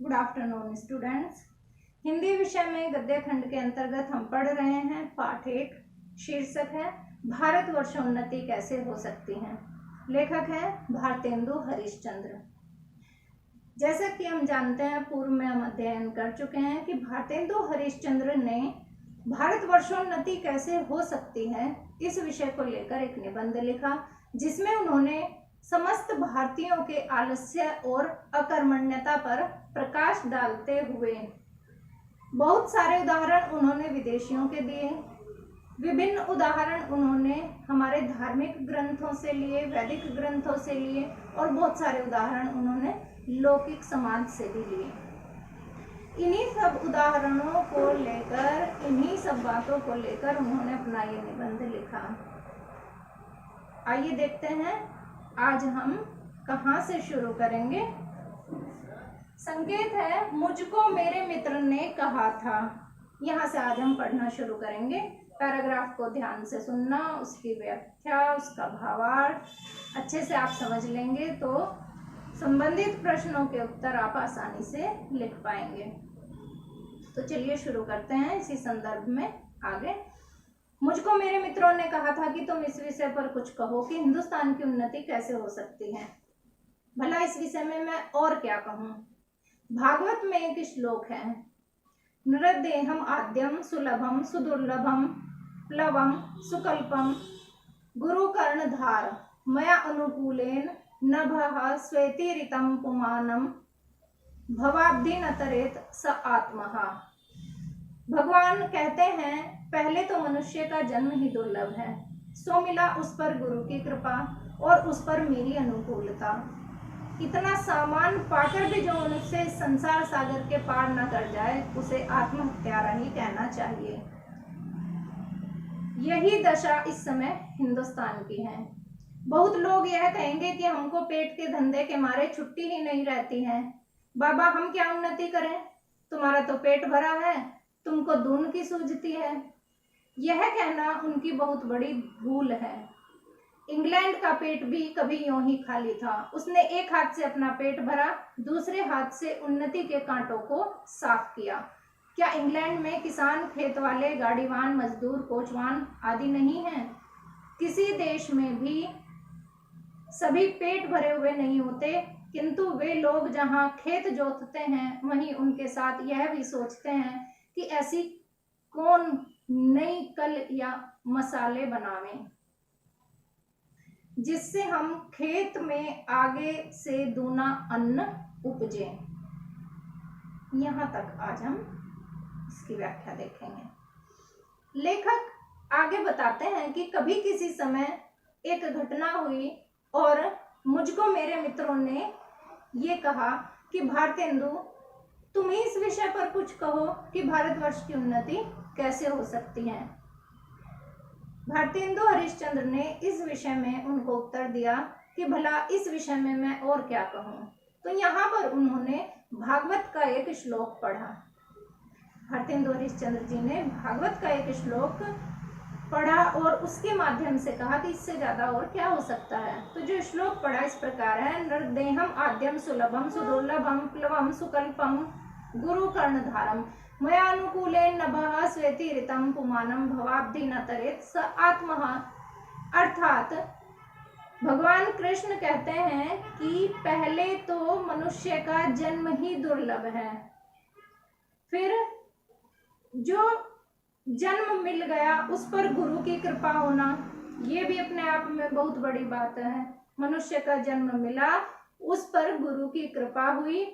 Good afternoon students. Hindi विषय में गद्य खंड के अंतर्गत हम पढ़ रहे हैं पाठ 1। शीर्षक है भारतवर्षोन्नति कैसे हो सकती है। लेखक है भारतेंदु हरिश्चंद्र। जैसा कि हम जानते हैं, पूर्व में हम अध्ययन कर चुके हैं कि भारतेंदु हरिश्चंद्र ने भारतवर्षोन्नति कैसे हो सकती है इस विषय को लेकर एक निबंध लिखा, जिसमें उन्होंने समस्त भारतीयों के आलस्य और अकर्मण्यता पर प्रकाश डालते हुए बहुत सारे उदाहरण उन्होंने विदेशियों के दिए। विभिन्न उदाहरण उन्होंने हमारे धार्मिक ग्रंथों से लिए, वैदिक ग्रंथों से लिए, और बहुत सारे उदाहरण उन्होंने लौकिक समाज से भी लिए। इन्हीं सब उदाहरणों को लेकर, इन्हीं सब बातों को लेकर उन्होंने अपना ये निबंध लिखा। आइए देखते हैं आज हम कहाँ से शुरू करेंगे। संकेत है मुझको मेरे मित्र ने कहा था। यहाँ से आज हम पढ़ना शुरू करेंगे। पैराग्राफ को ध्यान से सुनना, उसकी व्याख्या, उसका भावार्थ अच्छे से आप समझ लेंगे तो संबंधित प्रश्नों के उत्तर आप आसानी से लिख पाएंगे। तो चलिए शुरू करते हैं इसी संदर्भ में आगे। मुझको मेरे मित्रों ने कहा था कि तुम इस विषय पर कुछ कहो कि हिंदुस्तान की उन्नति कैसे हो सकती है। भला इस विषय में मैं और क्या कहूँ। भागवत में एक श्लोक है, नृदेहम आद्यम सुलभम सुदुर्लभम प्लवम सुकल्पम गुरु कर्णधार मया अनुकूलेन नभः स्वेतिरितम पुमानम भवाब्धि न तरेत स आत्मः। भगवान कहते हैं, पहले तो मनुष्य का जन्म ही दुर्लभ है, सो मिला उस पर गुरु की कृपा और उस पर मेरी अनुकूलता। इतना सामान पाकर भी जो मनुष्य संसार सागर के पार न कर जाए, उसे आत्महत्यारा ही कहना चाहिए। यही दशा इस समय हिंदुस्तान की है। बहुत लोग यह कहेंगे कि हमको पेट के धंधे के मारे छुट्टी ही नहीं रहती है। बाबा हम क्या उन्नति करें, तुम्हारा तो पेट भरा है, तुमको दून की सूझती है। यह कहना उनकी बहुत बड़ी भूल है। इंग्लैंड का पेट भी कभी यूं ही खाली था। उसने एक हाथ से अपना पेट भरा, दूसरे हाथ से उन्नति के कांटों को साफ किया। क्या इंग्लैंड में किसान, खेत वाले, गाड़ीवान, मजदूर, कोचवान आदि नहीं हैं? किसी देश में भी सभी पेट भरे हुए नहीं होते, किंतु वे लोग जहां खेत जोतते हैं वहीं उनके साथ यह भी सोचते हैं कि ऐसी कौन नई कल या मसाले बनावें जिससे हम खेत में आगे से दूना अन्न उपजे। यहाँ तक आज हम इसकी व्याख्या देखेंगे। लेखक आगे बताते हैं कि कभी किसी समय एक घटना हुई और मुझको मेरे मित्रों ने ये कहा कि भारतेंदु तुम ही इस विषय पर कुछ कहो कि भारतवर्ष की उन्नति कैसे हो सकती है। भारतेंदु हरिश्चंद्र ने इस विषय में उनको उत्तर दिया कि भला इस विषय में मैं और क्या कहूँ। तो यहाँ पर उन्होंने भागवत का एक श्लोक पढ़ा। भारतेंदु हरिश्चंद्र जी ने भागवत का एक श्लोक पढ़ा और उसके माध्यम से कहा कि इससे ज्यादा और क्या हो सकता है। तो जो श्लोक पढ़ा इस प्रकार है, नृदेहम आद्यम सुलभम सुदुर्लभम प्लवम सुकल्पम गुरु कर्णधारम मया अनुकूलेन नभः स्वेतिरितम पुमानम भवाब्धि न तरेत स आत्मः। अर्थात भगवान कृष्ण कहते हैं कि पहले तो मनुष्य का जन्म ही दुर्लभ है, फिर जो जन्म मिल गया उस पर गुरु की कृपा होना, ये भी अपने आप में बहुत बड़ी बात है। मनुष्य का जन्म मिला, उस पर गुरु की कृपा हुई,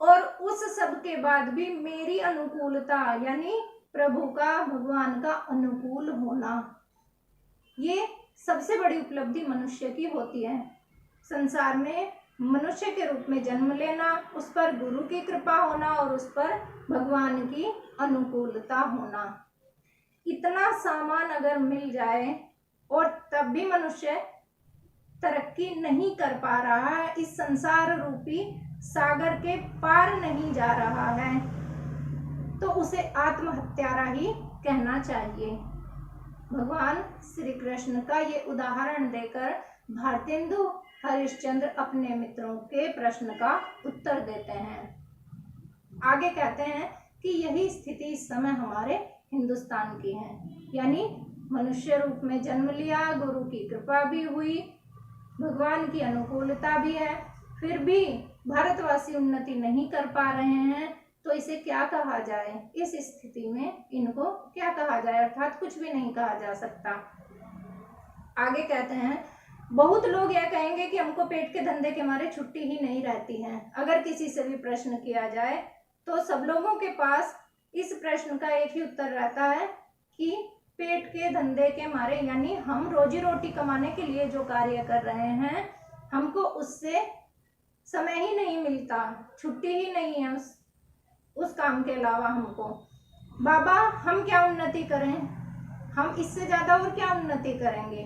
और उस सब के बाद भी मेरी अनुकूलता यानी प्रभु का, भगवान का अनुकूल होना, ये सबसे बड़ी उपलब्धि मनुष्य की होती है। संसार में मनुष्य के रूप में जन्म लेना, उस पर गुरु की कृपा होना और उस पर भगवान की अनुकूलता होना। इतना सामान अगर मिल जाए और तब भी मनुष्य तरक्की नहीं कर पा रहा है, इस संसार रूपी सागर के पार नहीं जा रहा है, तो उसे आत्महत्यारा ही कहना चाहिए। भगवान श्री कृष्ण का ये उदाहरण देकर भारतेंदु हरिश्चंद्र अपने मित्रों के प्रश्न का उत्तर देते हैं। आगे कहते हैं कि यही स्थिति इस समय हमारे हिंदुस्तान की है, यानी मनुष्य रूप में जन्म लिया, गुरु की कृपा भी हुई, भगवान की अनुकूलता भी है, फिर भी भारतवासी उन्नति नहीं कर पा रहे हैं, तो इसे क्या कहा जाए? इस स्थिति में इनको क्या कहा जाए? अर्थात कुछ भी नहीं कहा जा सकता। आगे कहते हैं, बहुत लोग यह कहेंगे कि हमको पेट के धंधे के मारे छुट्टी ही नहीं रहती है। अगर किसी से भी प्रश्न किया जाए तो सब लोगों के पास इस प्रश्न का एक ही उत्तर रहता है कि पेट के धंधे के मारे, यानी हम रोजी रोटी कमाने के लिए जो कार्य कर रहे हैं, हमको उससे समय ही नहीं मिलता, छुट्टी ही नहीं है उस काम के अलावा हमको। बाबा, हम क्या उन्नति करें? हम इससे ज्यादा और क्या उन्नति करेंगे?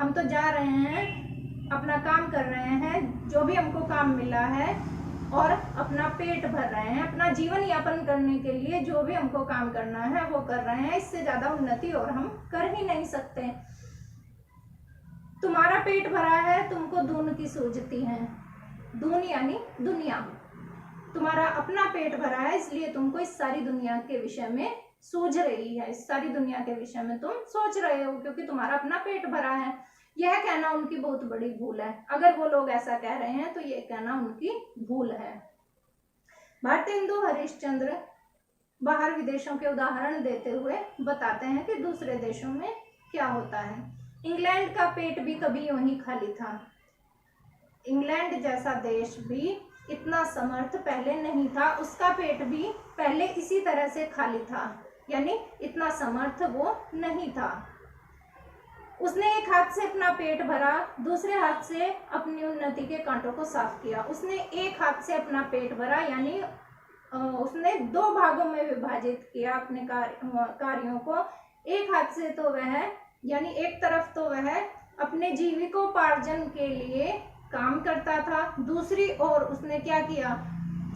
हम तो जा रहे हैं, अपना काम कर रहे हैं, जो भी हमको काम मिला है, और अपना पेट भर रहे हैं, अपना जीवन यापन करने के लिए जो भी हमको काम करना है वो कर रहे हैं। इससे ज्यादा उन्नति और हम कर ही नहीं सकते। तुम्हारा पेट भरा है, तुमको दून की सूझती है। दून यानी दुनिया। तुम्हारा अपना पेट भरा है, इसलिए तुमको इस सारी दुनिया के विषय में सूझ रही है, इस सारी दुनिया के विषय में तुम सोच रहे हो, क्योंकि तुम्हारा अपना पेट भरा है। यह कहना उनकी बहुत बड़ी भूल है। अगर वो लोग ऐसा कह रहे हैं तो ये कहना उनकी भूल है। भारतेंदु हरिश्चंद्र बाहर विदेशों के उदाहरण देते हुए बताते हैं कि दूसरे देशों में क्या होता है। इंग्लैंड का पेट भी कभी यूं ही खाली था। इंग्लैंड जैसा देश भी इतना समर्थ पहले नहीं था, उसका पेट भी पहले इसी तरह से खाली था, यानी इतना समर्थ वो नहीं था। उसने एक हाथ से अपना पेट भरा, दूसरे हाथ से अपनी उन्नति के कांटों को साफ किया। उसने एक हाथ से अपना पेट भरा, यानी उसने दो भागों में विभाजित किया अपने कार्यों को। एक हाथ से तो वह, यानी एक तरफ तो वह अपने जीविकोपार्जन के लिए काम करता था, दूसरी ओर उसने क्या किया,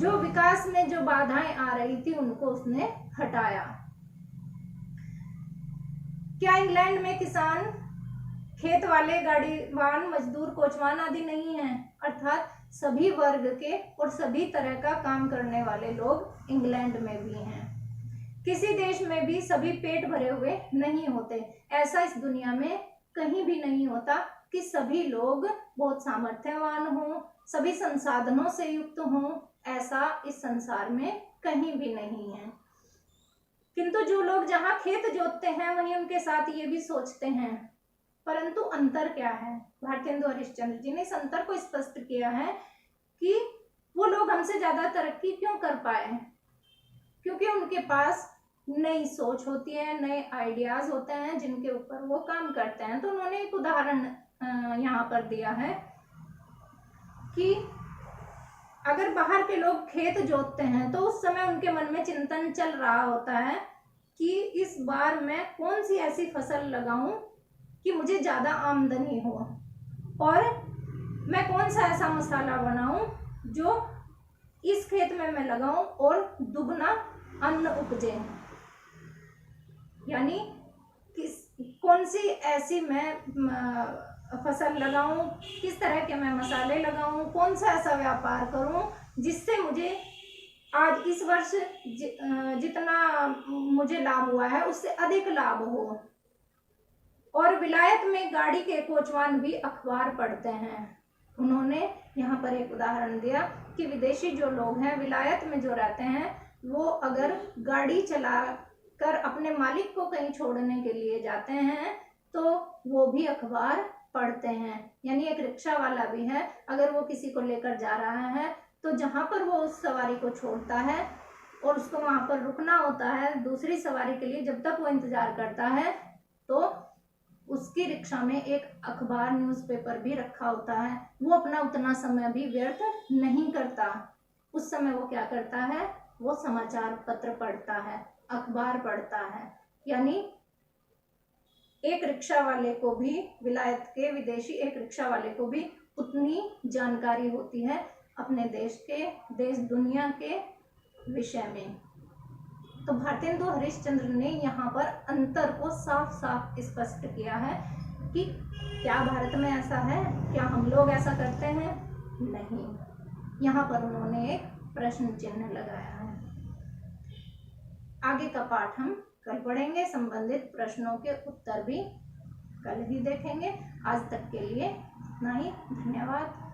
जो विकास में जो बाधाएं आ रही थी उनको उसने हटाया। क्या इंग्लैंड में किसान, खेत वाले, गाड़ीवान, मजदूर, कोचवान आदि नहीं हैं? अर्थात सभी वर्ग के और सभी तरह का काम करने वाले लोग इंग्लैंड में भी हैं। किसी देश में भी सभी पेट भरे हुए नहीं होते। ऐसा इस दुनिया में कहीं भी नहीं होता कि सभी लोग बहुत सामर्थ्यवान हों, सभी संसाधनों से युक्त हों। ऐसा इस संसार में कहीं भी नहीं है। किंतु जो लोग जहाँ खेत जोतते हैं वहीं उनके साथ ये भी सोचते हैं। परंतु अंतर क्या है? भारतेंदु हरिश्चंद्र जी ने इस अंतर को स्पष्ट किया है कि वो लोग हमसे ज्यादा तरक्की क्यों कर पाए। क्योंकि उनके पास नई सोच होती है, नए आइडियाज होते हैं जिनके ऊपर वो काम करते हैं। तो उन्होंने एक उदाहरण यहाँ पर दिया है कि अगर बाहर के लोग खेत जोतते हैं तो उस समय उनके मन में चिंतन चल रहा होता है कि इस बार मैं कौन सी ऐसी फसल लगाऊं कि मुझे ज्यादा आमदनी हो, और मैं कौन सा ऐसा मसाला बनाऊं जो इस खेत में मैं लगाऊं और दुगना अन्न उपजे। यानी कौन सी ऐसी मैं फसल लगाऊं, किस तरह के मैं मसाले लगाऊं, कौन सा ऐसा व्यापार करूं जिससे मुझे आज इस वर्ष जितना मुझे लाभ हुआ है उससे अधिक लाभ हो। और विलायत में गाड़ी के कोचवान भी अखबार पढ़ते हैं। उन्होंने यहाँ पर एक उदाहरण दिया कि विदेशी जो लोग हैं, विलायत में जो रहते हैं, वो अगर गाड़ी चला कर अपने मालिक को कहीं छोड़ने के लिए जाते हैं तो वो भी अखबार पढ़ते हैं। यानी एक रिक्शा वाला भी है, अगर वो किसी को लेकर जा रहा है तो जहां पर वो उस सवारी को छोड़ता है और उसको वहां पर रुकना होता है दूसरी सवारी के लिए, जब तक वो इंतजार करता है तो उसकी रिक्शा में एक अखबार, न्यूज़पेपर भी रखा होता है। वो अपना उतना समय भी व्यर्थ नहीं करता। उस समय वो क्या करता है, वो समाचार पत्र पढ़ता है, अखबार पढ़ता है। यानी एक रिक्शा वाले को भी, विलायत के विदेशी एक रिक्शा वाले को भी उतनी जानकारी होती है अपने देश के, देश दुनिया के विषय में। तो भारतेंदु हरिश्चंद्र ने यहाँ पर अंतर को साफ साफ स्पष्ट किया है कि क्या भारत में ऐसा है, क्या हम लोग ऐसा करते हैं? नहीं। यहाँ पर उन्होंने एक प्रश्न चिन्ह लगाया है। आगे का पाठ हम कल पढ़ेंगे, संबंधित प्रश्नों के उत्तर भी कल ही देखेंगे। आज तक के लिए इतना ही। धन्यवाद।